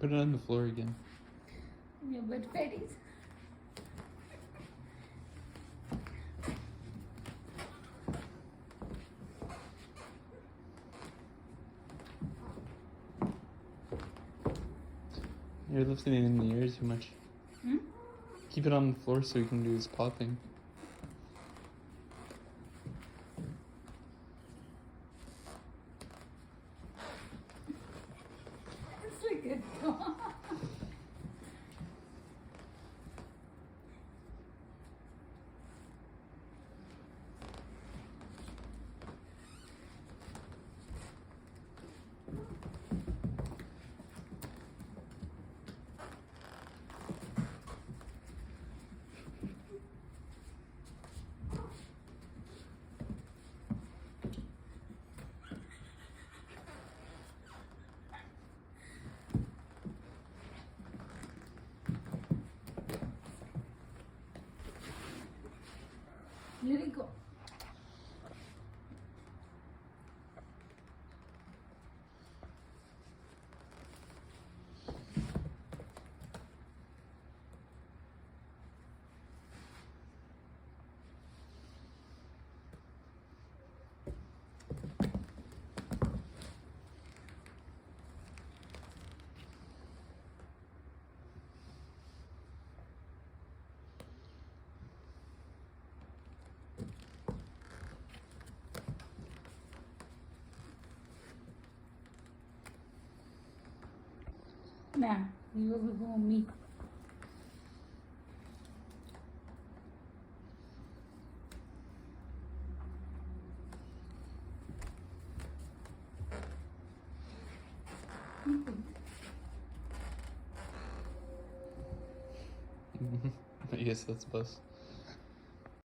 Put it on the floor again. Yeah, but fairies. You're lifting it in the air too much. Hmm? Keep it on the floor so he can do his paw thing. It's like a dog. Let it go. Nah, you will go on me. I guess that's best.